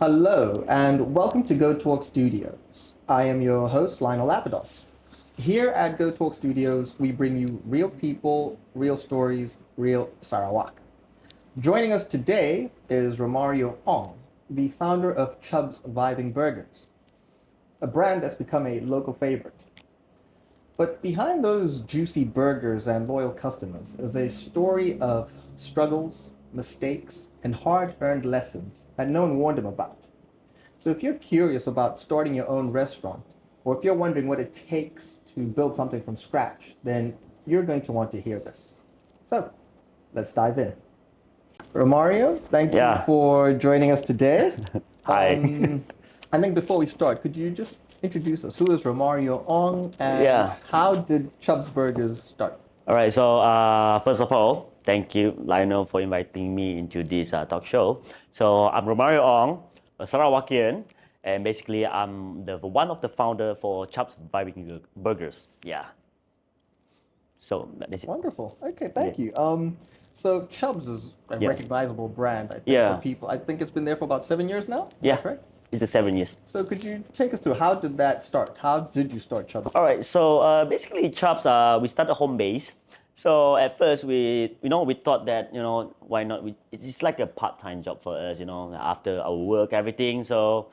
Hello, and welcome to Gotalk Studios. I am your host, Lionel Lapidos. Here at Gotalk Studios, we bring you real people, real stories, real Sarawak. Joining us today is Romario Ong, the founder of Chubbs Burgers, a brand that's become a local favorite. But behind those juicy burgers and loyal customers is a story of struggles, mistakes, and hard-earned lessons that no one warned him about. So if you're curious about starting your own restaurant, or if you're wondering what it takes to build something from scratch, then you're going to want to hear this. So let's dive in. Romario, thank you Yeah. for joining us today. Hi. I think before we start, could you just introduce us? Who is Romario Ong, and Yeah. how did Chubbs Burgers start? All right. So first of all, thank you, Lionel, for inviting me into this talk show. So I'm Romario Ong, a Sarawakian, and basically I'm the one of the founder for Chubbs Burgers. Yeah. So that is it. Wonderful. Okay, thank you. So Chubbs is a Yeah. recognizable brand, I think, Yeah. for people. I think it's been there for about 7 years now. Is Yeah. that correct? It's the 7 years. So could you take us through how did that start? How did you start Chubbs? All right. So basically, Chubbs, we started home base. So at first we thought that why not? It's like a part-time job for us. After our work, everything. So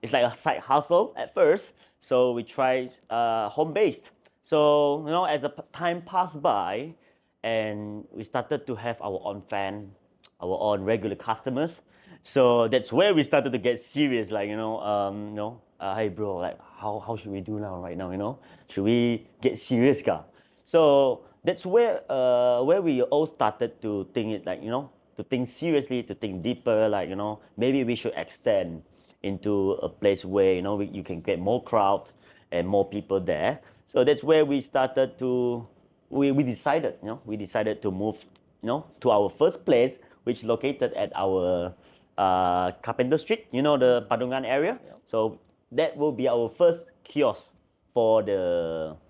it's like a side hustle at first. So we tried home based. So as the time passed by, and we started to have our own fan, our own regular customers. So that's where we started to get serious. Like hey bro, like how should we do now right now? Should we get serious, ka? So that's where we all started to think it like to think seriously, to think deeper. Like maybe we should extend into a place where you can get more crowd and more people there. So that's where we started to we decided to move to our first place, which located at our Carpenter Street, the Padungan area. Yeah. So that will be our first kiosk for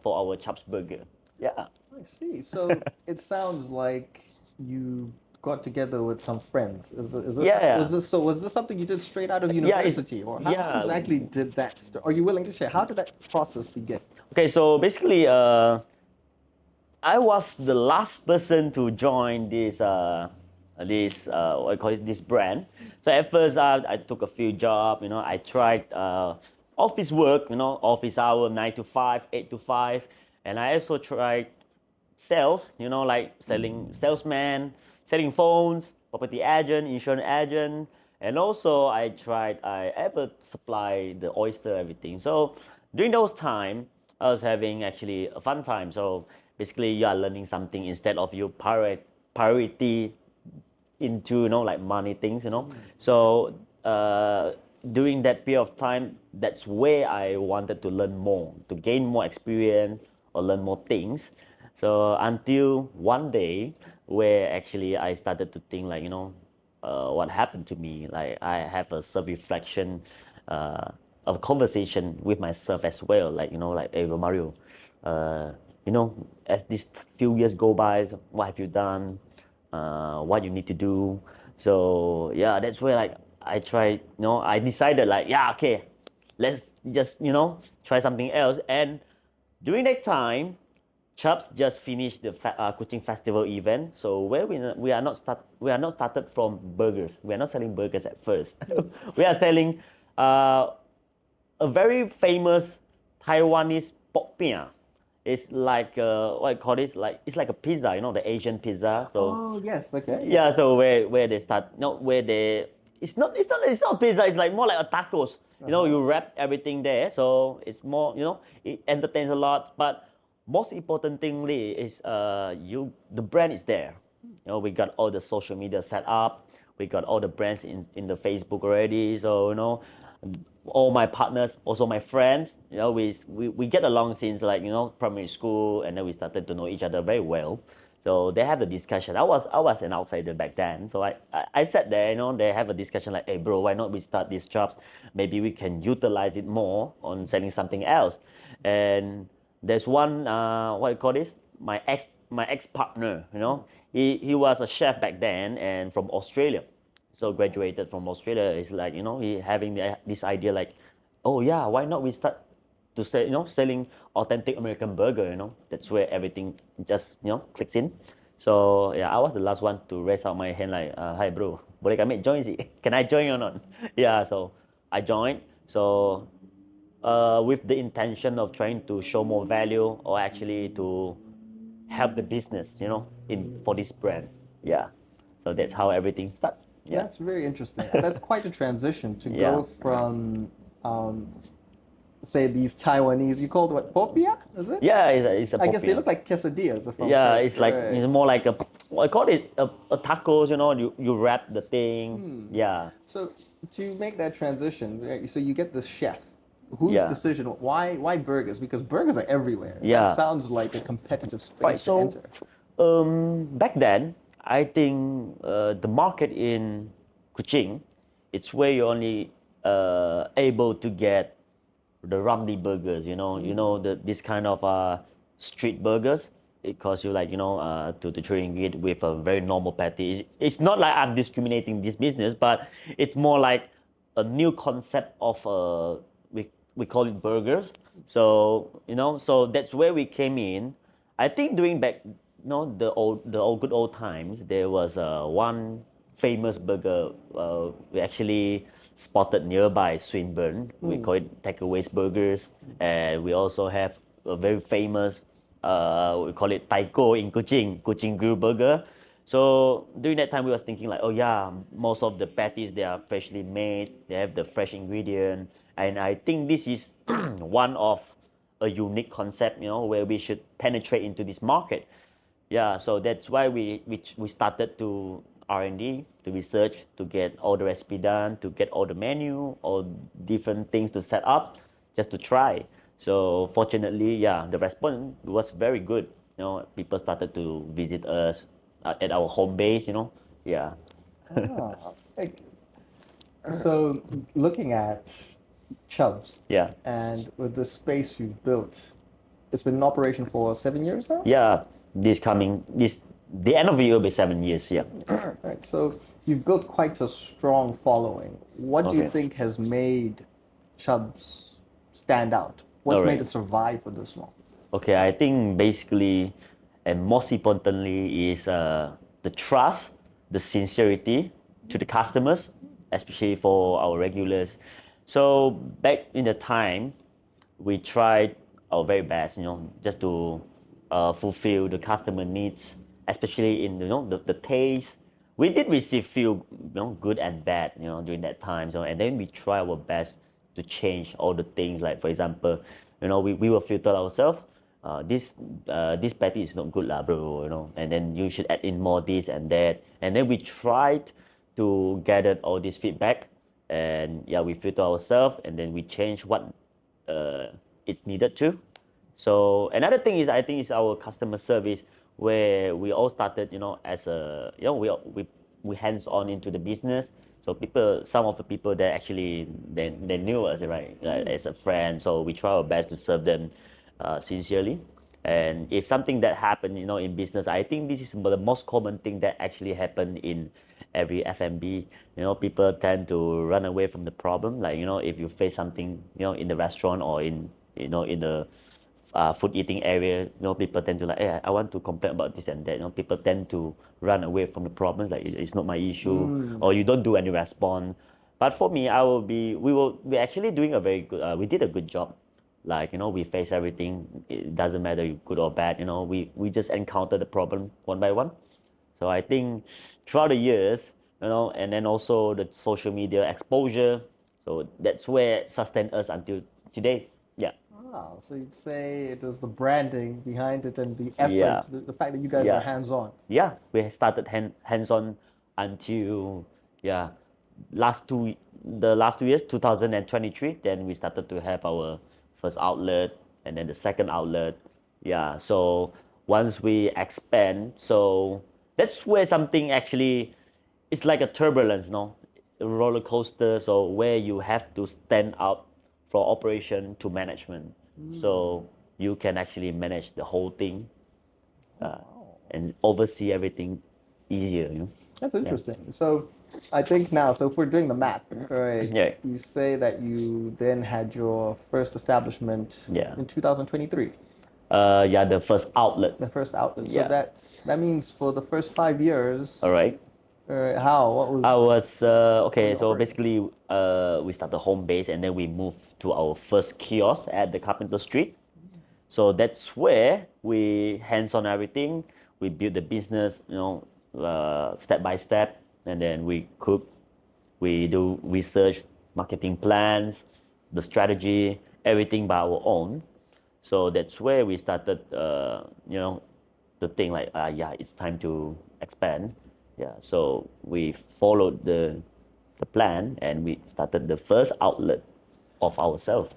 our Chubbs Burger. Yeah. I see. So it sounds like you got together with some friends. Yeah. Was this something you did straight out of Yeah, university, or how exactly did that start? Are you willing to share? How did that process begin? Okay, so basically, I was the last person to join this what I call it, this brand. So at first, I took a few jobs. I tried office work. Office hour 9 to 5, 8 to 5, and I also tried sales. Like selling salesman, selling phones, property agent, insurance agent, and also I ever supply the oyster everything. So during those time, I was having actually a fun time. So basically, you are learning something instead of you priority into like money things. So during that period of time, that's where I wanted to learn more, to gain more experience or learn more things. So until one day where actually I started to think like what happened to me. Like I have a self-reflection, a conversation with myself as well. Like hey Romario, as these few years go by, what have you done? What you need to do. So yeah, that's where like I tried. I decided like okay, let's just try something else. And during that time, Chubbs just finished the cooking festival event. So where we are not started from burgers. We are not selling burgers at first. We are selling a very famous Taiwanese pork pia. It's like what I call it, like it's like a pizza, the Asian pizza. So Oh yes, okay. yeah, so where they start, where they it's not pizza. It's like more like a tacos. You wrap everything there, so it's more it entertains a lot. But most important thingly is the brand is there. We got all the social media set up. We got all the brands in the Facebook already. So all my partners, also my friends, we get along since like primary school, and then we started to know each other very well. So they have the discussion. I was an outsider back then, so I sat there. They have a discussion like, hey bro, why not we start these jobs? Maybe we can utilize it more on selling something else. And there's one what I call this, my ex partner. He was a chef back then and from Australia. so graduated from Australia, is like, he having this idea like, oh yeah, why not we start to say, selling authentic American burger, that's where everything just, clicks in. So yeah, I was the last one to raise out my hand like, hi bro, boleh kami join sih? Can I join or not? Yeah, so I joined. So with the intention of trying to show more value or actually to help the business, in for this brand. Yeah. So that's how everything started. Yeah. That's very interesting. That's quite a transition to Yeah. go from, um, say, these Taiwanese, you called what, popia, is it? Yeah, it's a I guess they popular. look like quesadillas, if I'm Yeah, correct. it's like Right. it's more like I call it a tacos. You wrap the thing. Yeah, So to make that transition, right, so you get this chef. Whose yeah, decision? Why burgers? Because burgers are everywhere. That yeah. sounds like a competitive Right. space to So, enter. back then, I think the market in Kuching, it's where you're only able to get the Ramly burgers. This kind of street burgers. It costs you like 2 to 3 ringgit with a very normal patty. It's not like I'm discriminating this business, but it's more like a new concept of we call it burgers. So so that's where we came in. I think during back the old good old times, there was one famous burger we actually spotted nearby Swinburne. We call it takeaways burgers, and we also have a very famous we call it Taiko in Kuching Grill Burger. So during that time, we was thinking like, oh yeah, most of the patties they are freshly made. They have the fresh ingredient, and I think this is one of a unique concept, where we should penetrate into this market. Yeah, so that's why we started to R&D, to research, to get all the recipe done, to get all the menu, all different things to set up, just to try. So fortunately, yeah, the response was very good. People started to visit us at our home base. Yeah, Ah, so looking at Chubbs yeah, and with the space you've built, it's been in operation for 7 years now? yeah. The end of the year will be 7 years. Yeah. 7 years. Right. So you've built quite a strong following. What do you Okay. think has made Chubbs stand out? All What's made right. it survive for this long? Okay, I think basically, and most importantly, is the trust, the sincerity to the customers, especially for our regulars. So back in the time, we tried our very best, just to fulfill the customer needs, especially in the taste. We did receive few good and bad during that time. So and then we try our best to change all the things. Like for example, we will filter ourselves. This patty is not good lah, bro. And then you should add in more this and that. And then we tried to gather all this feedback, and yeah, we filter ourselves, and then we change what it's needed to. So another thing is I think is our customer service, where we all started as a we hands on into the business. So some of the people that actually they knew us, right, as a friend. So we try our best to serve them sincerely. And if something that happened in business, I think this is the most common thing that actually happened in every F&B. People tend to run away from the problem. Like if you face something in the restaurant or in the food eating area, people tend to like, hey, I want to complain about this and that. People tend to run away from the problems, like it's not my issue, or you don't do any response. But for me, we're actually doing a very good. We did a good job. Like we face everything. It doesn't matter you good or bad. We just encounter the problem one by one. So I think throughout the years, and then also the social media exposure. So that's where sustained us until today. Yeah. Wow. So you'd say it was the branding behind it and the Yeah. effort, the fact that you guys were Yeah. hands-on. Yeah, we started hands-on until yeah the last 2 years, 2023. Then we started to have our first outlet, and then the second outlet. Yeah, so once we expand, so that's where something actually, it's like a turbulence, no, a roller coaster. So where you have to stand out from operation to management, so you can actually manage the whole thing and oversee everything easier. That's interesting. So I think now, so if we're doing the math, right, Yeah. you say that you then had your first establishment Yeah. in 2023, Yeah, the first outlet. the first outlet. So Yeah. that means for the first 5 years, All right. what was I was okay. you So operating? basically, we started home base, and then we moved to our first kiosk at the Carpenter Street. So that's where we hands on everything. We build the business, step by step, and then we cook. We do research, marketing plans, the strategy, everything by our own. So that's where we started, to think like, yeah, it's time to expand. Yeah, so we followed the plan and we started the first outlet of ourselves.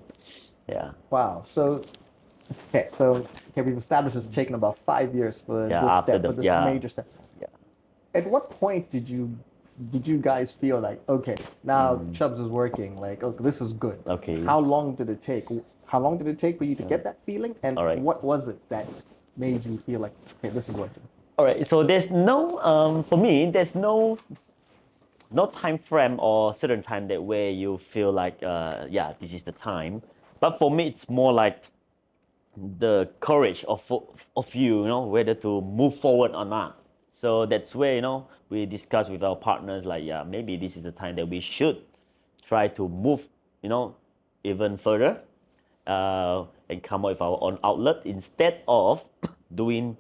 Yeah, Wow. So we've established it's taken about 5 years for yeah. this After step, the for this yeah, major step. yeah. At what point did you guys feel like, okay, now Chubbs is working, like, okay, this is good? Okay. How long did it take? How long did it take for you to get that feeling? And All right. what was it that made you feel like, okay, this is working? All right. So there's no for me there's no time frame or certain time that where you feel like yeah, this is the time. But for me it's more like the courage of you, whether to move forward or not. So that's where we discuss with our partners like, yeah, maybe this is the time that we should try to move, even further, and come up with our own outlet instead of doing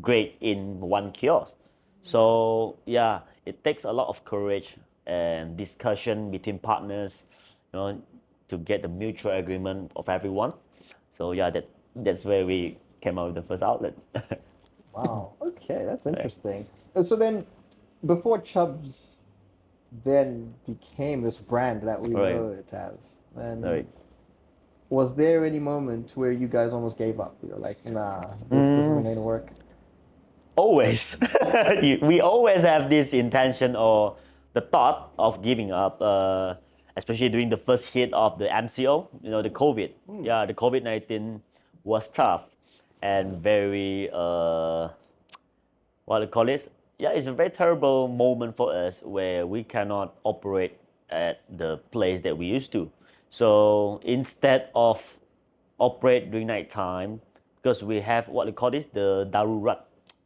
great in one kiosk. So yeah, it takes a lot of courage and discussion between partners, to get the mutual agreement of everyone. So yeah, that's where we came out with the first outlet. Wow. Okay, that's interesting. So then, before Chubbs then became this brand that we Right. know it as, and Right. was there any moment where you guys almost gave up? You're like, nah, this isn't going to work. Always. We always have this intention or the thought of giving up, especially during the first hit of the MCO, the COVID. Yeah, the COVID-19 was tough and very, what do you call this? Yeah, it's a very terrible moment for us where we cannot operate at the place that we used to. So instead of operate during night time, because we have what we call this, the darurat,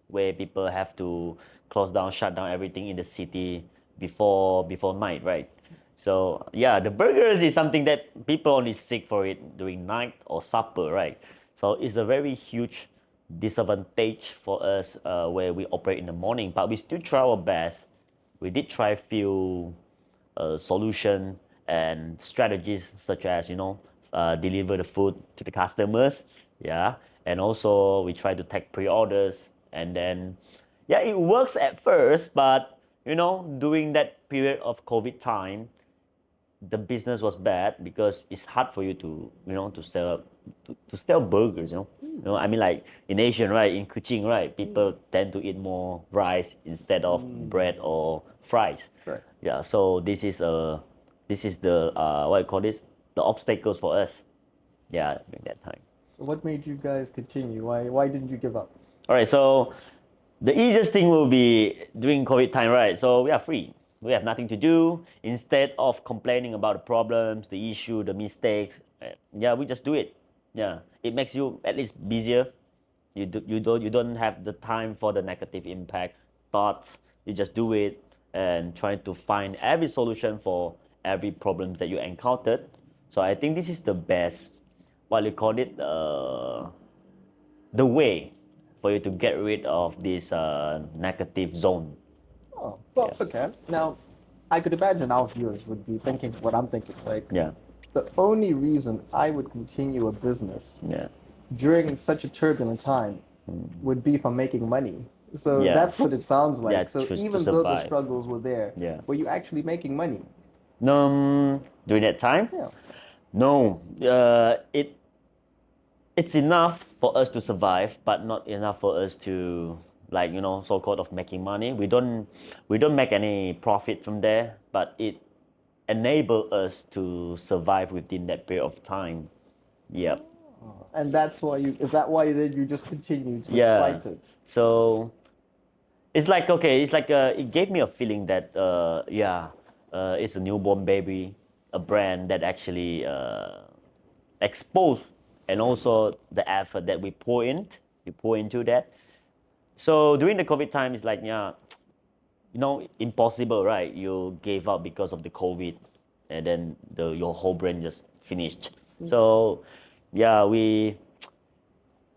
where people have to close down, shut down everything in the city before night, right? So yeah, the burgers is something that people only seek for it during night or supper, right? So it's a very huge disadvantage for us, where we operate in the morning, but we still try our best. We did try few solution and strategies such as deliver the food to the customers, yeah, and also we try to take pre-orders, and then yeah, it works at first, but during that period of COVID time, the business was bad because it's hard for you to to sell burgers. I mean, like in Asian, right, in Kuching, right, people tend to eat more rice instead of bread or fries. Right. Yeah, so this is the what I call this, the obstacles for us. Yeah, during that time. So what made you guys continue? Why didn't you give up? All right, so the easiest thing will be during COVID time, right? So we are free. We have nothing to do. Instead of complaining about the problems, the issue, the mistakes, yeah, we just do it. Yeah, it makes you at least busier. You don't have the time for the negative impact thoughts. You just do it and trying to find every solution for every problems that you encountered. So I think this is the best, what you call it, the way for you to get rid of this negative zone. Oh, well, Yeah. okay. Now, I could imagine our viewers would be thinking what I'm thinking. Like, Yeah, the only reason I would continue a business yeah, during such a turbulent time would be for making money. So Yeah. that's what it sounds like. Yeah, So to even though the survive. struggles were there, Yeah. were you actually making money? During that time, Yeah. no, it's enough for us to survive, but not enough for us to, like, so-called of making money. We don't make any profit from there, but it enable us to survive within that period of time. Yep. And that's why is that why then you just continued Yeah. despite it? So It's like, okay, it's like it gave me a feeling that it's a newborn baby, a brand that actually exposed, and also the effort that we pour into that. So during the COVID time, it's like, yeah, impossible, right? You gave up because of the COVID, and then your whole brand just finished. So yeah, we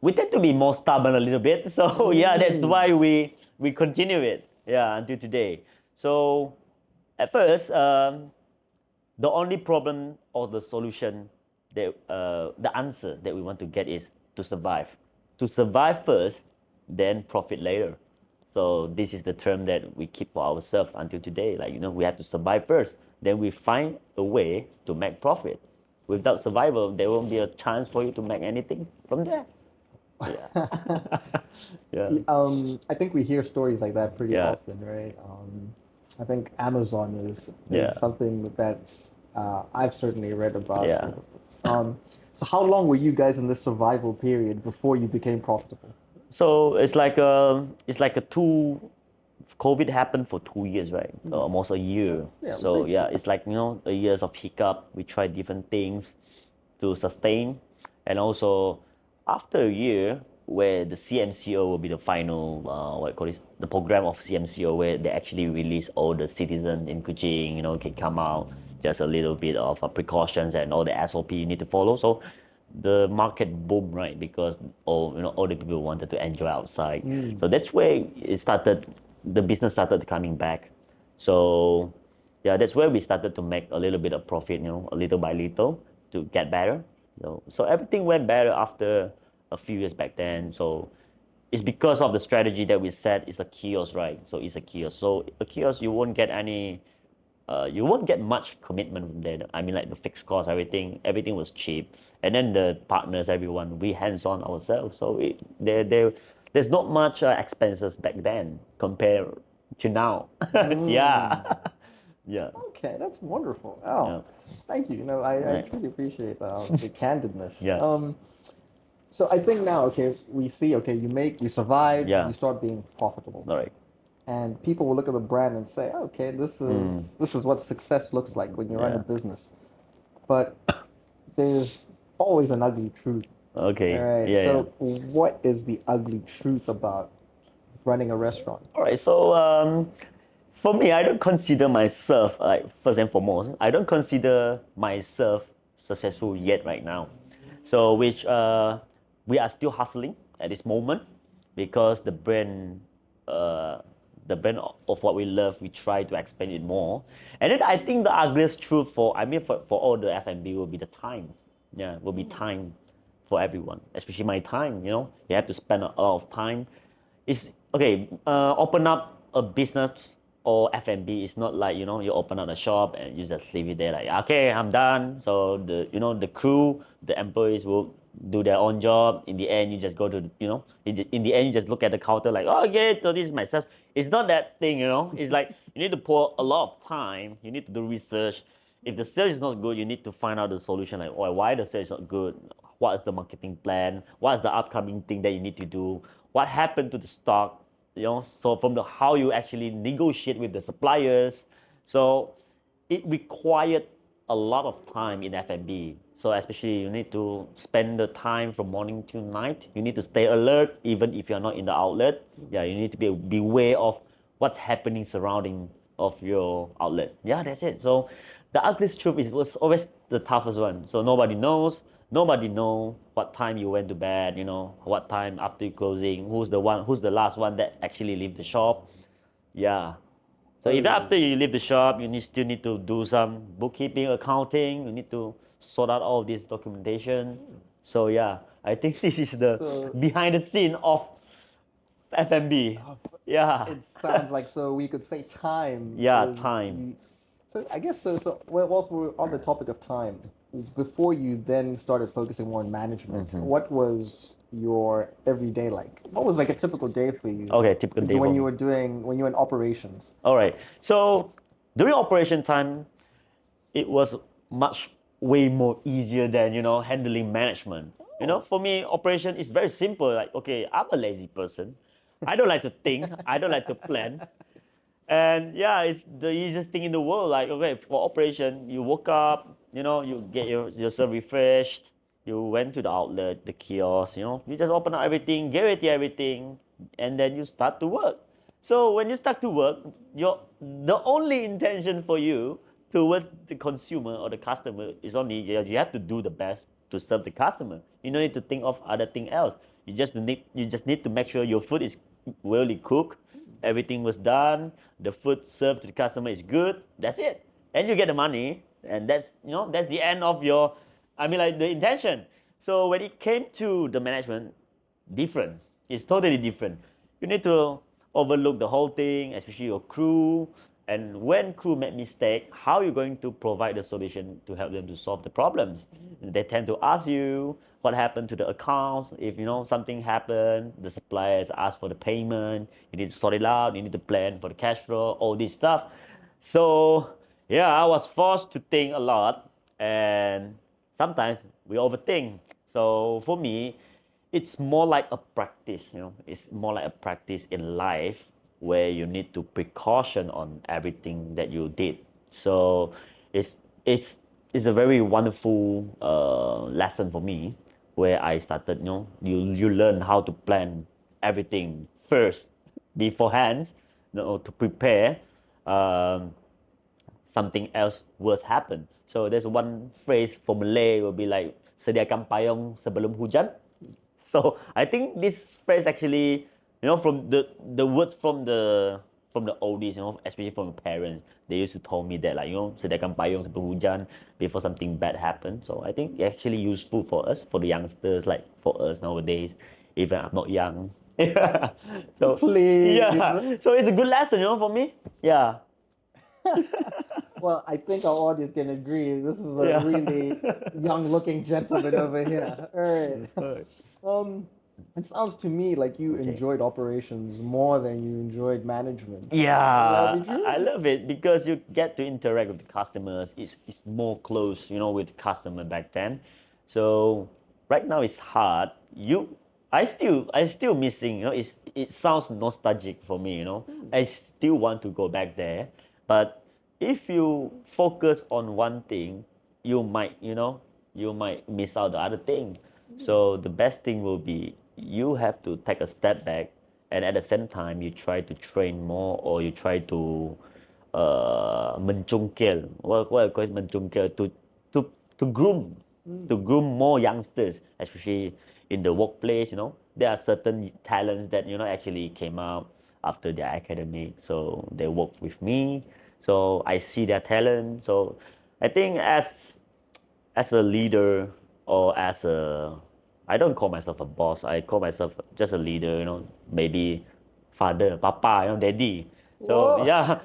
tend to be more stubborn a little bit. So yeah, that's why we continue it. Yeah, until today. So at first, the only problem or the solution that the answer that we want to get is to survive. To survive first, then profit later. So this is the term that we keep for ourselves until today. Like, we have to survive first, then we find a way to make profit. Without survival, there won't be a chance for you to make anything from there. Yeah. Yeah. I think we hear stories like that pretty Yeah. often, right? I think Amazon is Yeah. something that I've certainly read about. Yeah. So how long were you guys in this survival period before you became profitable? So it's like a two. COVID happened for 2 years, right? Almost a year. Yeah, So yeah, it's like a years of hiccup. We tried different things to sustain, and also after a year, where the CMCO will be the final what you call this, the program of CMCO, where they actually release all the citizens in Kuching, can come out, just a little bit of precautions and all the SOP you need to follow. So the market boomed, right? Because all the people wanted to enjoy outside. So that's where it started. The business started coming back. So yeah, that's where we started to make a little bit of profit, a little by little to get better. So everything went better after a few years back then. So it's because of the strategy that we set. It's a kiosk, right? So it's a kiosk. So a kiosk, you won't get much commitment from there. I mean, like the fixed cost, everything was cheap. And then the partners, everyone, we hands-on ourselves. So there's not much expenses back then compared to now. Yeah. Yeah. Okay, that's wonderful. Oh, Yeah. thank you. I Right. truly appreciate the candidness. Yeah. So I think now, okay, we see, okay, you survive, Yeah. you start being profitable. All right. And people will look at the brand and say, okay, this is what success looks like when you run a Yeah. business. But there's always an ugly truth. Okay. All right. Yeah. So what is the ugly truth about running a restaurant? All right. So for me, I don't consider myself, like, first and foremost, I don't consider myself successful yet right now. So which we are still hustling at this moment, because uh, the brand of what we love, we try to expand it more. And then I think the ugliest truth for all the F&B will be the time. Yeah, will be time for everyone, especially my time. You have to spend a lot of time. It's okay. Open up a business or F&B is not like, you open up a shop and you just leave it there like, okay, I'm done. So the crew, the employees will do their own job. In the end, you just go to, in the end, you just look at the counter like, oh, okay, so this is my stuff. It's not that thing. It's like you need to pour a lot of time. You need to do research. If the sales is not good, you need to find out the solution, like, why the sales is not good. What is the marketing plan? What is the upcoming thing that you need to do? What happened to the stock? So from how you actually negotiate with the suppliers. So it required a lot of time in F&B. So especially you need to spend the time from morning till night. You need to stay alert even if you're not in the outlet. Yeah, you need to be beware of what's happening surrounding of your outlet. Yeah, that's it. So the ugliest truth was always the toughest one. So nobody knows. Nobody know what time you went to bed. What time after closing. Who's the last one that actually leave the shop. Yeah. So even after you leave the shop, you still need to do some bookkeeping, accounting. You need to sort out all this documentation. So yeah, I think this is the So- behind the scene of F&B. Yeah. It sounds like, so we could say time. Yeah, time. So I guess so. Whilst we're on the topic of time, before you then started focusing more on management, what was your everyday like? What was like a typical day for you? Okay, typical day when for you me. were in operations. All right. So during operation time, it was much way more easier than handling management. For me, operation is very simple. Like, okay, I'm a lazy person. I don't like to think. I don't like to plan. And yeah, it's the easiest thing in the world. Like, okay, for operation, you woke up, you get yourself refreshed. You went to the outlet, the kiosk, you just open up everything, guarantee everything, and then you start to work. So when you start to work, the only intention for you towards the consumer or the customer is only you have to do the best to serve the customer. You don't need to think of other thing else. You just need to make sure your food is well cooked, everything was done, the food served to the customer is good. That's it, and you get the money, and that's the end of your, I mean, like, the intention. So when it came to the management, different. It's totally different. You need to overlook the whole thing, especially your crew. And when crew make mistake, how are you going to provide the solution to help them to solve the problems? They tend to ask you what happened to the accounts. If something happened, the suppliers ask for the payment. You need to sort it out. You need to plan for the cash flow, all this stuff. So yeah, I was forced to think a lot, and sometimes we overthink. So for me, it's more like a practice. It's more like a practice in life where you need to precaution on everything that you did. So it's it's it's a very wonderful lesson for me, where I started. You learn how to plan everything first beforehand, to prepare. Um, Something else worse happen. So there's one phrase for Malay will be like sediakan payung sebelum hujan. So I think this phrase actually, from the words from the oldies, especially from parents, they used to tell me that, like, sediakan payung sebelum hujan before something bad happens. So I think it's actually useful for us, for the youngsters, like for us nowadays. Even I'm not young. So Please. yeah, so it's a good lesson, for me. Yeah. Well, I think our audience can agree. This is a Yeah. really young-looking gentleman over here. All right. Alright. It sounds to me like you Okay. enjoyed operations more than you enjoyed management. Would that Yeah, be true? I love it because you get to interact with the customers. It's more close, with the customer back then. So right now it's hard. I still missing. It sounds nostalgic for me. I still want to go back there, but if you focus on one thing, you might miss out the other thing. So the best thing will be you have to take a step back, and at the same time you try to train more, or you try to mencungkil, what I call it, mencungkil, to groom more youngsters, especially in the workplace. There are certain talents that actually came out after their academic, so they work with me, so I see their talent. So I think as a leader, or as a, I don't call myself a boss, I call myself just a leader, maybe father, papa, daddy. So Whoa. yeah,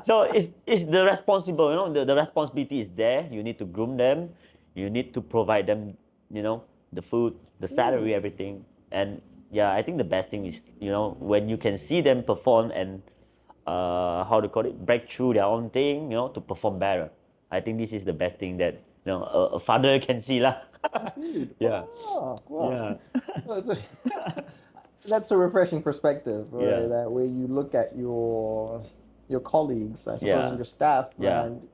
so it's the responsible, the responsibility is there. You need to groom them, you need to provide them, the food, the salary, everything. And yeah, I think the best thing is, when you can see them perform, and how to call it, break through their own thing, to perform better. I think this is the best thing that a father can see lah. Indeed. Yeah, Wow. Wow. yeah, Well, that's a refreshing perspective, right? yeah, That way you look at your colleagues, I suppose, and yeah, your staff, yeah, and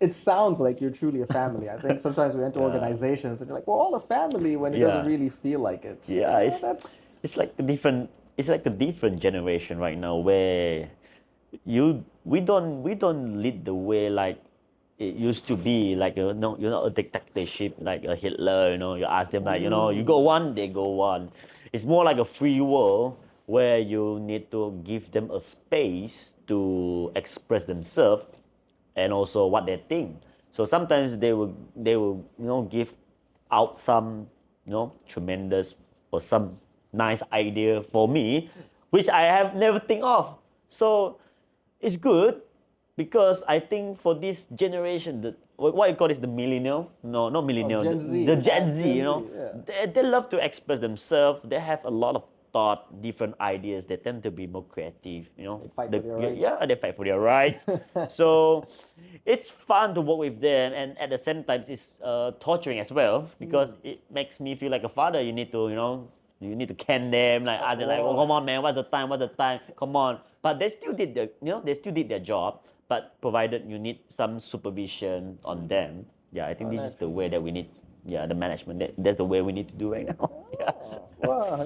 it sounds like you're truly a family. I think sometimes we enter yeah, organizations and you're like, we're all a family when it doesn't yeah, really feel like it. yeah. That's It's like a different, generation right now, where we don't lead the way like it used to be. Like, no, you're not a dictatorship like a Hitler. You ask them, like, you go one, they go one. It's more like a free world, where you need to give them a space to express themselves, and also what they think. So sometimes they will give out some tremendous, or some nice idea for me, which I have never think of. So it's good, because I think for this generation, what you call is the millennial, no, not millennial, Gen Z. the Gen Z, Gen Z, yeah. they love to express themselves. They have a lot of thought, different ideas. They tend to be more creative. They fight for their rights. Yeah, they fight for their rights. So it's fun to work with them, and at the same time, it's torturing as well, because it makes me feel like a father. You need to You need to can them, like ask them, like, oh, come on, man, what's the time? What's the time? Come on. But they still did they still did their job. But provided you need some supervision on them, yeah, I think this is the way that we need. Yeah, the management. That's the way we need to do right now. Yeah. Wow,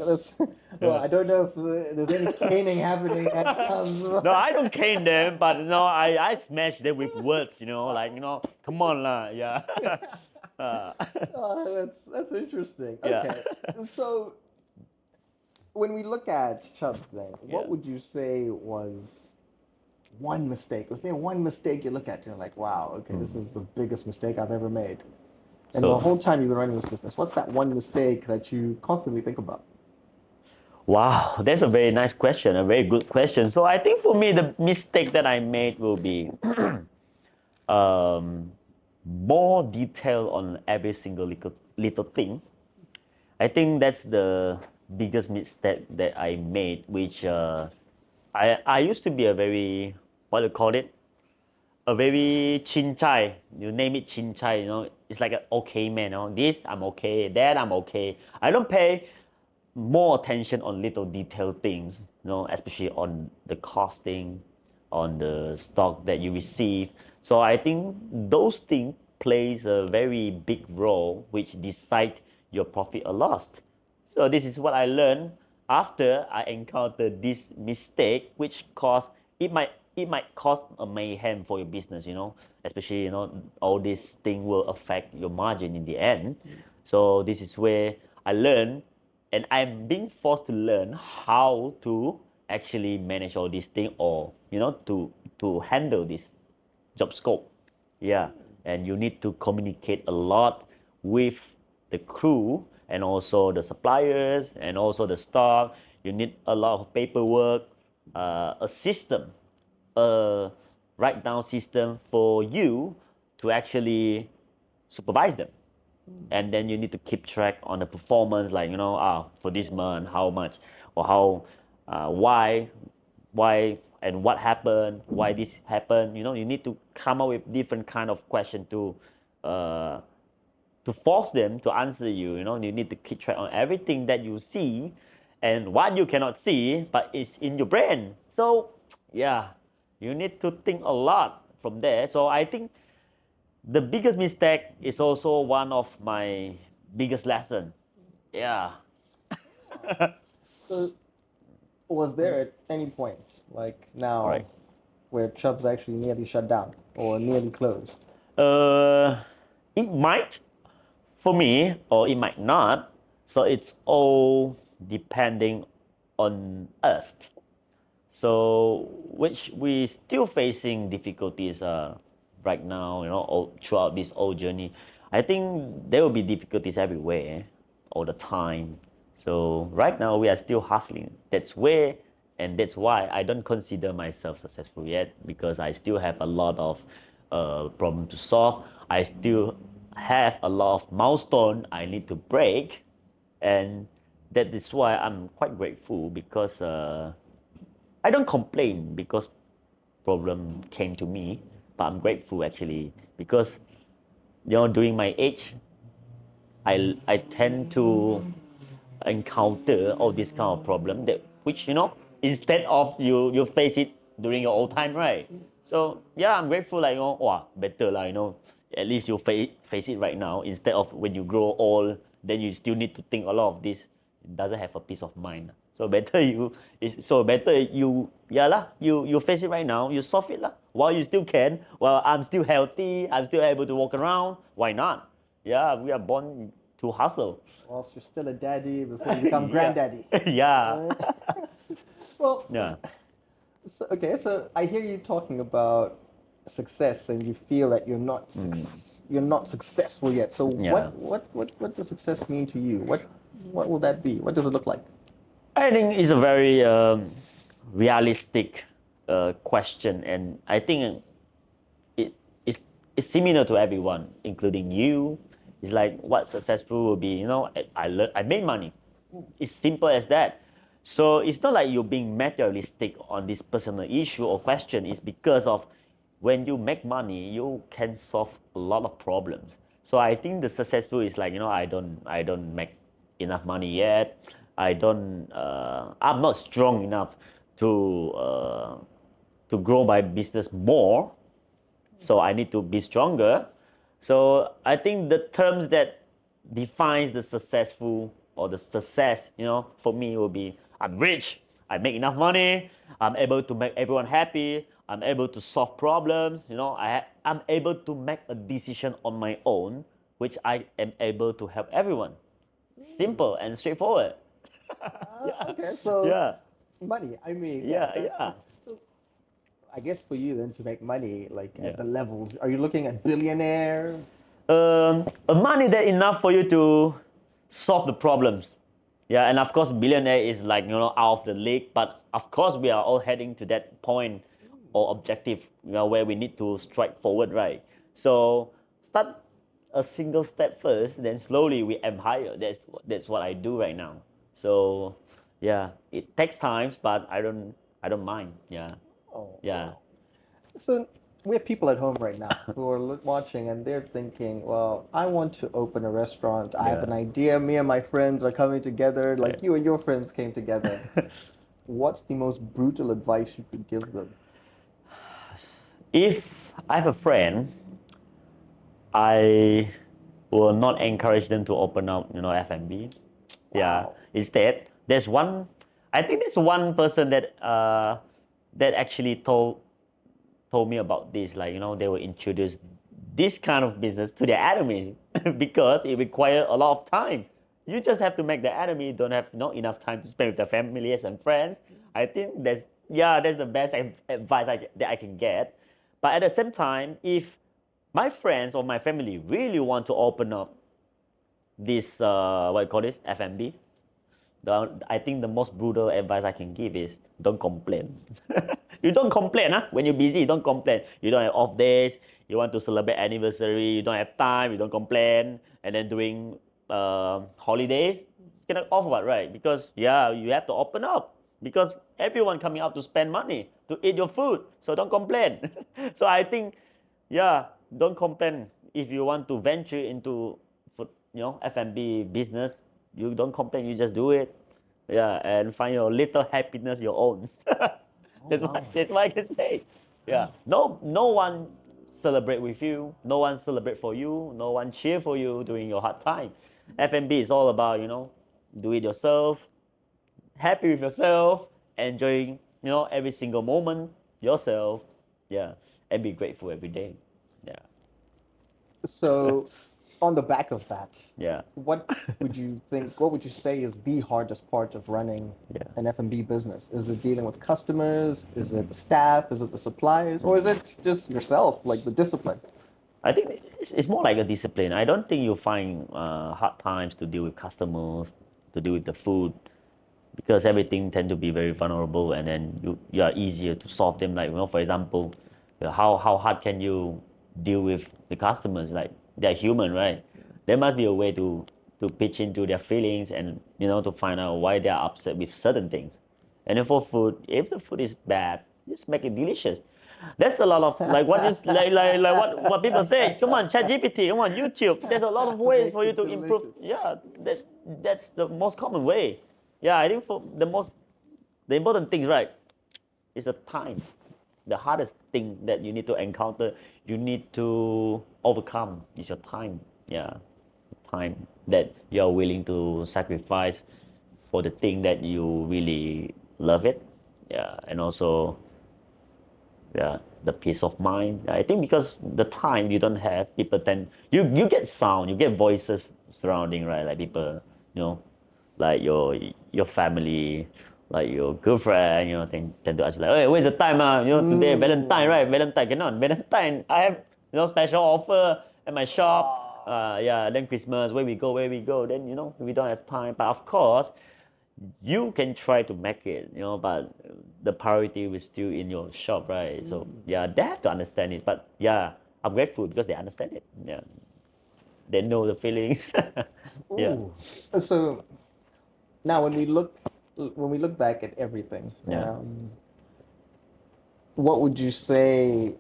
well, I don't know if there's any caning happening at Chubbs. No, I don't cane them, but I smash them with words, like, come on lah, yeah. Uh, Oh, that's interesting. Yeah. Okay, so when we look at Chubbs, then, what Yeah. would you say was one mistake? Was there one mistake you look at, you're like, wow, okay, this is the biggest mistake I've ever made? And So- the whole time you've been running this business, what's that one mistake that you constantly think about? Wow, that's a very nice question, a very good question. So I think for me, the mistake that I made will be more detail on every single little thing. I think that's the biggest mistake that I made, which I used to be a very, what do you call it? A very chin-chai. You name it chin-chai, it's like an okay man. This I'm okay, that I'm okay. I don't pay more attention on little detail things, especially on the costing, on the stock that you receive. So I think those things plays a very big role which decide your profit or loss. So this is what I learned after I encountered this mistake, which it might cause a mayhem for your business, especially all these things will affect your margin in the end. So this is where I learned, and I'm being forced to learn how to actually manage all these things, or to handle this job scope. Yeah, and you need to communicate a lot with the crew and also the suppliers and also the stock. You need a lot of paperwork, a system, a write down system for you to actually supervise them. And then you need to keep track on the performance, like for this month how much, or how, why and what happened, why this happened. You need to come up with different kind of question to force them to answer you. You need to keep track on everything that you see and what you cannot see, but it's in your brain. So yeah, you need to think a lot from there. So I think the biggest mistake is also one of my biggest lesson. Yeah. So, was there at any point, like now, Right. where Chubbs actually nearly shut down or nearly closed? It might for me, or it might not. So it's all depending on us. So which we still facing difficulties right now, throughout this whole journey. I think there will be difficulties everywhere, all the time. So right now we are still hustling. That's why I don't consider myself successful yet, because I still have a lot of problem to solve. I still have a lot of milestone I need to break, and that is why I'm quite grateful, because I don't complain because problem came to me, but I'm grateful actually, because during my age, I tend to encounter all this kind of problem that which instead of you face it during your old time, right? So yeah, I'm grateful, like wow, better lah, at least you face it right now, instead of when you grow old, then you still need to think a lot of this. It doesn't have a peace of mind. So better yeah lah, you face it right now, you solve it lah while you still can. While I'm still healthy, I'm still able to walk around, why not? Yeah, we are born to hustle. Whilst you're still a daddy before you become granddaddy. Yeah. Well, Yeah. so I hear you talking about success, and you feel that you're not successful yet. So Yeah. what does success mean to you? What will that be? What does it look like? I think it's a very realistic question, and I think it's similar to everyone, including you. It's like what successful will be. I made money. It's simple as that. So it's not like you're being materialistic on this personal issue or question. It's because of when you make money, you can solve a lot of problems. So I think the successful is like I don't make enough money yet. I don't. I'm not strong enough to grow my business more. So I need to be stronger. So I think the terms that defines the successful or the success, for me will be I'm rich, I make enough money, I'm able to make everyone happy, I'm able to solve problems, I'm able to make a decision on my own, which I am able to help everyone. Simple and straightforward. Yeah, Okay, so yeah, money. I mean, yes, yeah, that's yeah, fine. So I guess for you then to make money, like yeah. at the levels, are you looking at billionaire? A money that enough for you to solve the problems. Yeah, and of course, billionaire is like out of the league. But of course, we are all heading to that point or objective, where we need to strike forward, right? So start a single step first, then slowly we aim higher. That's what I do right now. So yeah, it takes time, but I don't mind. Yeah, Oh, yeah, wow. So we have people at home right now who are watching and they're thinking, well, I want to open a restaurant. I have yeah. an idea. Me and my friends are coming together, like Right. you and your friends came together. What's the most brutal advice you could give them? If I have a friend, I will not encourage them to open up, F&B. Yeah. Wow. Instead, I think there's one person that actually told me about this. Like, they will introduce this kind of business to their enemies because it requires a lot of time. You just have to make the enemy don't have not enough time to spend with their families and friends. I think that's the best advice that I can get. But at the same time, if my friends or my family really want to open up this what you call this F&B, I think the most brutal advice I can give is don't complain. You don't complain, huh? When you're busy, you don't complain. You don't have off days. You want to celebrate anniversary. You don't have time. You don't complain. And then during holidays, you cannot offer what, right? Because yeah, you have to open up because everyone coming out to spend money to eat your food. So don't complain. So I think, yeah, don't complain if you want to venture into F&B business. You don't complain, you just do it. Yeah, and find your little happiness your own. Oh, that's wow. what that's what I can say. Yeah. No one celebrate with you, no one celebrate for you, no one cheer for you during your hard time. F&B is all about, do it yourself, happy with yourself, enjoying, every single moment yourself. Yeah. And be grateful every day. Yeah. So, on the back of that, Yeah. what would you say is the hardest part of running Yeah. an F&B business? Is it dealing with customers? Is it the staff? Is it the suppliers? Or is it just yourself, like the discipline? I think it's more like a discipline. I don't think you'll find hard times to deal with customers, to deal with the food, because everything tend to be very vulnerable, and then you are easier to solve them. Like, for example, how hard can you deal with the customers? Like, they're human, right? There must be a way to pitch into their feelings and to find out why they are upset with certain things. And then for food, if the food is bad, just make it delicious. That's a lot of like what you like what people say. Come on, ChatGPT. Come on, YouTube. There's a lot of ways Make for you it to improve. delicious. Yeah, that's the most common way. Yeah, I think for the important thing, right, is the time. The hardest thing that you need to encounter, you need to overcome is your time. Yeah, time that you are willing to sacrifice for the thing that you really love it. Yeah, and also, yeah, the peace of mind. I think because the time you don't have, people tend you get sound, you get voices surrounding, right? Like people, you know, like your family, like your girlfriend, tend to ask you like, hey, where's the time? Today Valentine, right? Valentine cannot. Valentine, I have special offer at my shop. Oh. Yeah, then Christmas, where we go, where we go. Then we don't have time. But of course, you can try to make it, but the priority is still in your shop, right? So yeah, they have to understand it. But yeah, I'm grateful because they understand it. Yeah, they know the feelings. Yeah, Ooh. So now when we look back at everything, yeah. what would you say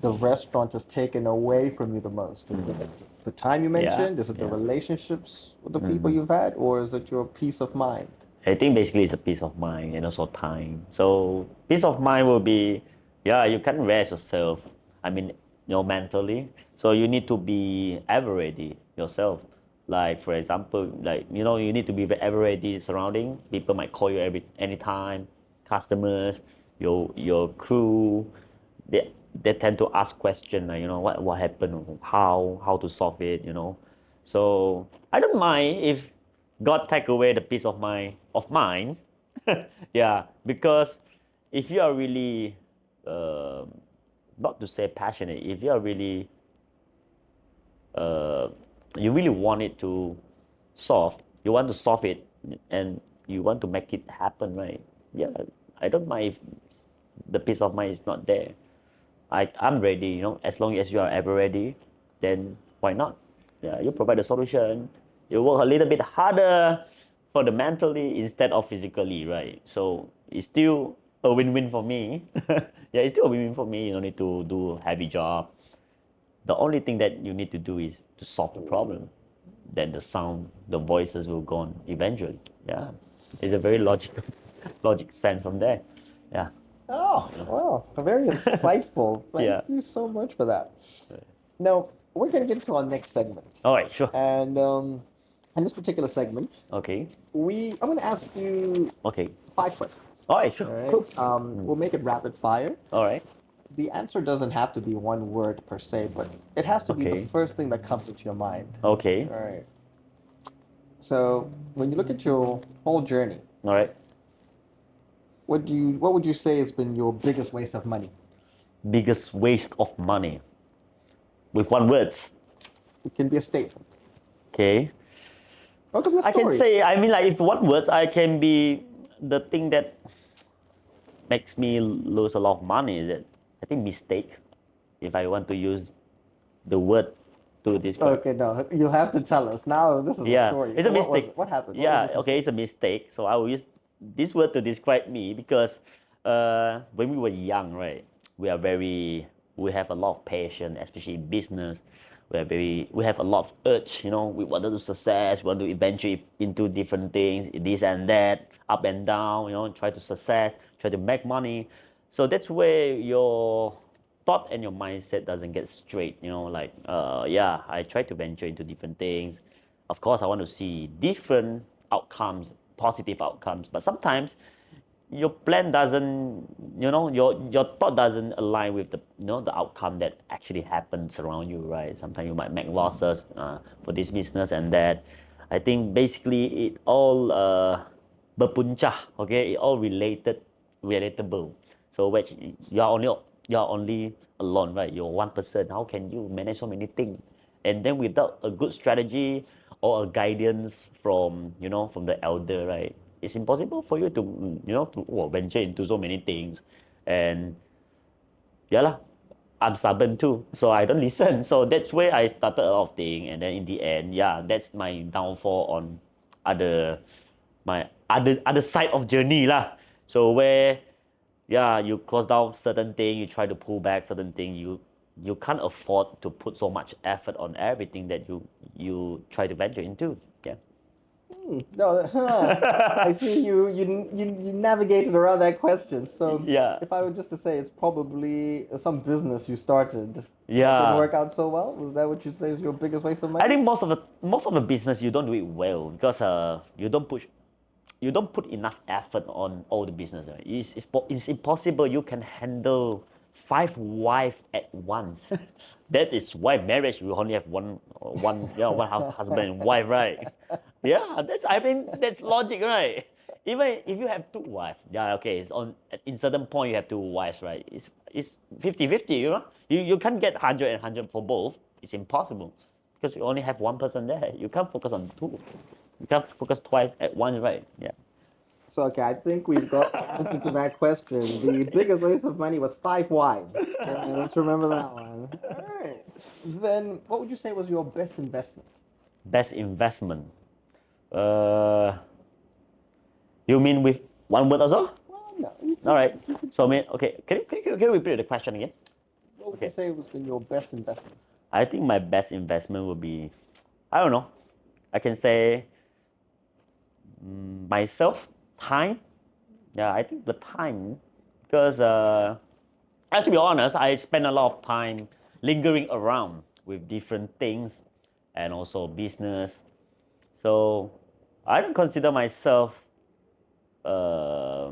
the restaurant has taken away from you the most? Is it the time you Yeah, mentioned? Is it the yeah. relationships with the people you've had? Or is it your peace of mind? I think basically it's a peace of mind and also time. So peace of mind will be, yeah, you can rest yourself. I mean, mentally. So you need to be ever ready yourself. Like for example, like you need to be ever ready surrounding. People might call you anytime. Customers, your crew, they tend to ask questions like what happened, how to solve it. So I don't mind if God take away the peace of mine. Yeah, because if you are really, uh, not to say passionate, if you are really, uh, you really want it to solve, you want to solve it, and you want to make it happen, right? Yeah, I don't mind if the peace of mind is not there. I'm ready, as long as you are ever ready, then why not? Yeah, you provide a solution. You work a little bit harder for the mentally instead of physically, right? So it's still a win-win for me. Yeah, it's still a win-win for me. You don't need to do heavy job. The only thing that you need to do is to solve the problem. Then the sound, the voices will go on eventually. Yeah, it's a very logical, logic sense from there. Yeah, Oh, wow. Very insightful. Thank yeah. you so much for that. Now, we're going to get into our next segment. All right, sure. And in this particular segment, Okay, I'm going to ask you okay. 5 questions. All right, sure, All right. cool. We'll make it rapid fire. All right, The answer doesn't have to be one word per se, but it has to be the okay, first thing that comes into your mind. okay, All right. So when you look at your whole journey, all right. what would you say has been your biggest waste of money? Biggest waste of money with one words. It can be a statement. Okay, Or it could be a I can story. say. I mean, like if one words, I can be the thing that makes me lose a lot of money. Is it? I think mistake. If I want to use the word to describe. Okay, no, you'll have to tell us. Now this is a Yeah, story. it's a So what was mistake. it? What happened? What was Yeah, this okay, mistake? it's a mistake. So I will use this word to describe me because when we were young, right, we are very, we have a lot of passion, especially in business. We have a lot of urge, we want to do success, we want to eventually into different things, this and that, up and down, try to success, try to make money. So that's where your thought and your mindset doesn't get straight. Like yeah, I try to venture into different things. Of course, I want to see different outcomes, positive outcomes, but sometimes your plan doesn't, your thought doesn't align with the outcome that actually happens around you, right? Sometimes you might make losses for this business and that. I think basically it all berpuncah, okay, it all relatable. So which you are only alone, right? You're one person. How can you manage so many things? And then without a good strategy or a guidance from the elder, right? It's impossible for you to venture into so many things. And yeah lah, I'm stubborn too, so I don't listen. So that's where I started a lot of things, and then in the end, yeah, that's my downfall on other my other side of journey lah. So where, yeah, you close down certain thing, you try to pull back certain thing, you can't afford to put so much effort on everything that you try to venture into. Yeah. No, I see you navigated around that question. So Yeah. if I were just to say it's probably some business you started that didn't Yeah. work out so well, was that what you'd say is your biggest waste of I money? think most of the business you don't do it well because you don't put enough effort on all the business. Right? It's impossible you can handle 5 wives at once. That is why marriage we only have one husband and wife, right? Yeah, that's logic, right? Even if you have 2 wives, yeah, okay, it's on in certain point you have 2 wives, right? It's 50-50, you can't get 100 and 100 for both. It's impossible because you only have one person there. You can't focus on two. You can't focus twice at once, right? Yeah. So okay, I think we've got the answer to that question. The biggest waste of money was 5 wives. Let's remember that one. All right. Then what would you say was your best investment? Best investment. Uh, you mean with one word also? Well, no. All right. So, okay. Can you repeat the question again? What would Okay. you say was been your best investment? I think my best investment would be, I don't know, I can say myself, time. Yeah, I think the time, because to be honest, I spend a lot of time lingering around with different things and also business. So I don't consider myself uh,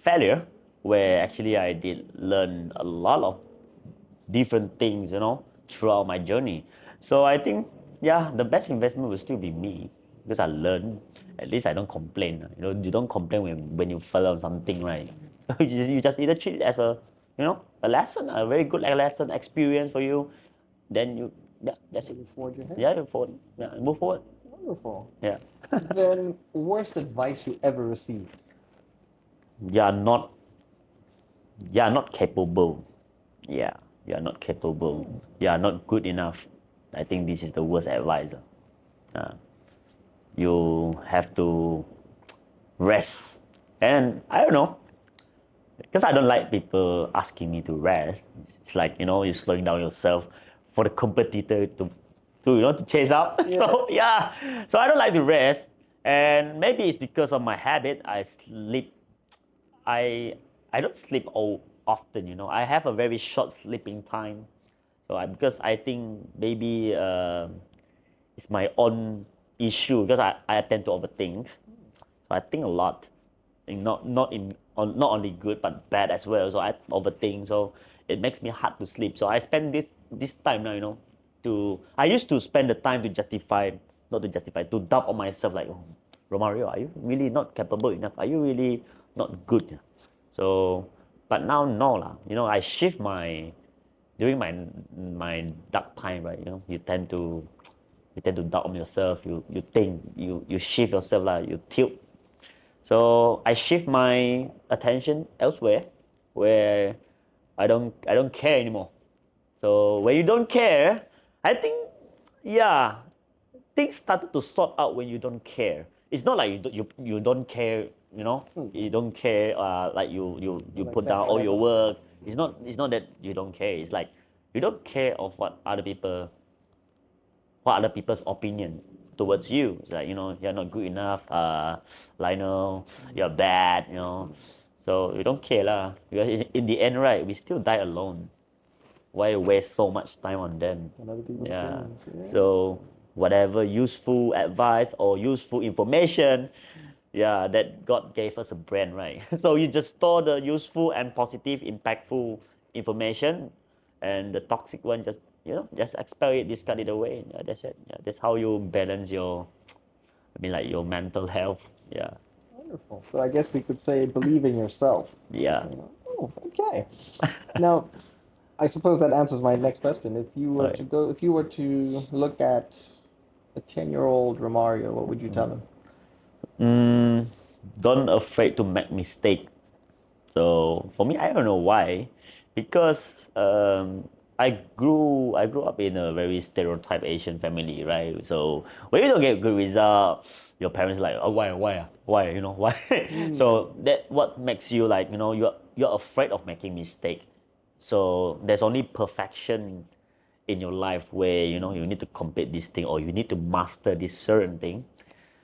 failure, where actually I did learn a lot of different things, throughout my journey. So I think, yeah, the best investment will still be me, because I learn. At least I don't complain. You don't complain when you fail on something, right? So you just either treat it as a lesson, a very good lesson experience for you. Then yeah, that's it. You forge ahead. Yeah, you forward. Yeah, move forward. Wonderful. Yeah. Then, worst advice you ever received? you're not you're not capable. Yeah, you're not capable. You're not good enough. I think this is the worst advice. Uh, you have to rest. And I don't know, because I don't like people asking me to rest. It's like, you're slowing down yourself for the competitor to chase up. Yeah. So yeah, so I don't like to rest. And maybe it's because of my habit. I don't sleep all often. I have a very short sleeping time. So because I think maybe it's my own issue, because I tend to overthink. So I think a lot, and not only good but bad as well. So I overthink. So it makes me hard to sleep. So I spend this time now. I used to spend the time to justify, not to justify, to doubt on myself, like, oh, Romario, are you really not capable enough? Are you really not good? So, but now no lah. I shift during my dark time, right? You tend to doubt on yourself. You think, you shift yourself lah. You tilt. So I shift my attention elsewhere, where I don't care anymore. So when you don't care, I think, yeah, things started to sort out when you don't care. It's not like you don't care, you don't care, like you Like put that down all your forever. work. It's not that you don't care. It's like you don't care of what other people's opinion towards you. It's like, you're not good enough, Lionel, you're bad, So you don't care lah. Because in the end, right, we still die alone. Why waste so much time on them? And other people's Yeah. opinions. Yeah. So whatever useful advice or useful information, yeah, that God gave us a brain, right? So you just store the useful and positive, impactful information, and the toxic one just expel it, discard it away. Yeah, that's it. Yeah, that's how you balance like your mental health. Yeah, Wonderful. So I guess we could say believe in yourself. yeah. Oh, okay. Now, I suppose that answers my next question. Right. If you were to look at a 10-year-old Romario, what would you tell him? Don't afraid to make mistake. So for me, I don't know why, because I grew up in a very stereotype Asian family, right? So when you don't get good results, your parents like, oh, why, why? So that what makes you like, you're afraid of making mistake. So there's only perfection in your life where you need to complete this thing, or you need to master this certain thing.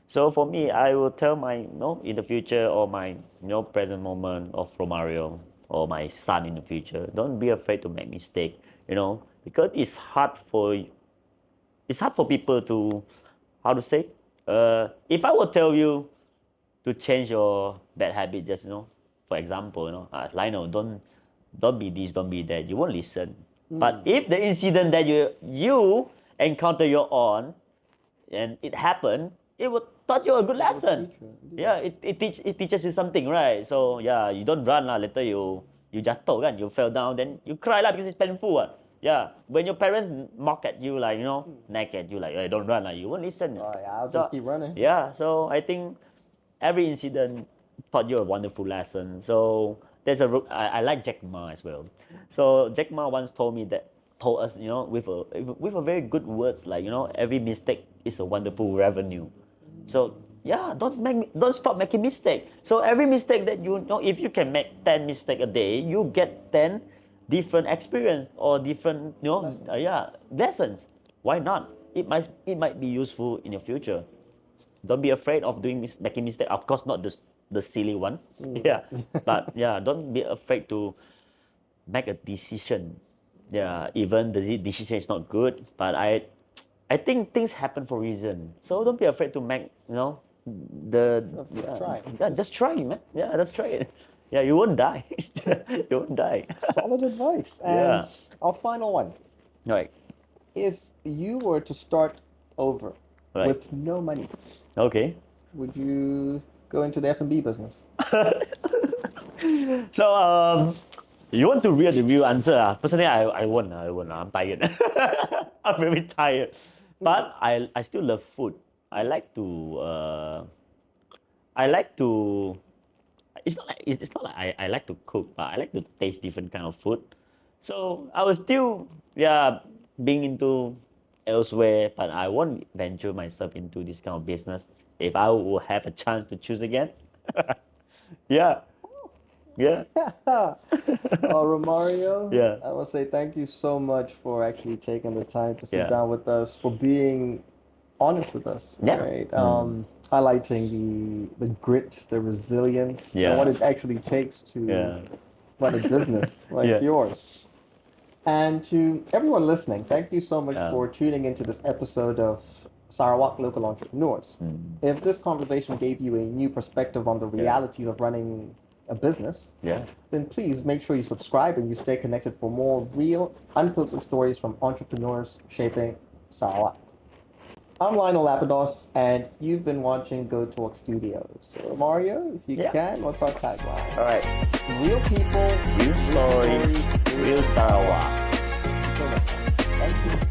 So for me, I will tell my, in the future, or my, present moment of Romario, or my son in the future, don't be afraid to make mistake, because it's hard for people to, how to say, if I will tell you to change your bad habit, just, for example, Lionel, don't be this, don't be that, you won't listen. But if the incident that you encounter your own, and it happened, it will taught you a good lesson. Yeah, it teaches you something, right? So yeah, you don't run lah. Later you jatuh kan, you fell down, then you cry lah because it's painful. Yeah, when your parents mock at you, like, nag at you, like, hey, don't run lah, you won't listen. Oh, yeah, I'll just keep running. Yeah, so I think every incident taught you a wonderful lesson. So I like Jack Ma as well. So Jack Ma once told us, with a very good words, like, every mistake is a wonderful revenue. So yeah, don't stop making mistake. So every mistake that if you can make 10 mistake a day, you get 10 different experience or different, lessons. Why not? It might be useful in your future. Don't be afraid of making mistake. Of course, not the silly one. Yeah, but yeah, don't be afraid to make a decision. Yeah, even the decision is not good, but I think things happen for a reason. So don't be afraid to make Try. Yeah, just try, man. Yeah, just try it. Yeah, you won't die. You won't die. Solid advice. And Yeah. our final one. Right. If you were to start over Right. with no money, Okay. would you go into the F&B business? So you want to real the real answer? Personally, I won't. I'm tired. I'm very tired. But I still love food. I like to. I like to. It's not like I like to cook, but I like to taste different kind of food. So I was still being into elsewhere, but I won't venture myself into this kind of business if I would have a chance to choose again. Yeah. Yeah. Romario, Yeah. I want to say thank you so much for actually taking the time to sit Yeah. down with us, for being honest with us, Yeah. right? Highlighting the grit, the resilience, and Yeah. what it actually takes to Yeah. run a business like Yeah. yours. And to everyone listening, thank you so much Yeah. for tuning into this episode of Sarawak Local Entrepreneurs. If this conversation gave you a new perspective on the realities of running a business, Yeah. then please make sure you subscribe and you stay connected for more real, unfiltered stories from entrepreneurs shaping Sarawak. I'm Lionel Lapidos, and you've been watching Gotalk Studios. So, Mario, if you can, what's our tagline? All right. Real people, Real story, real Sarawak. Until next time. Thank you.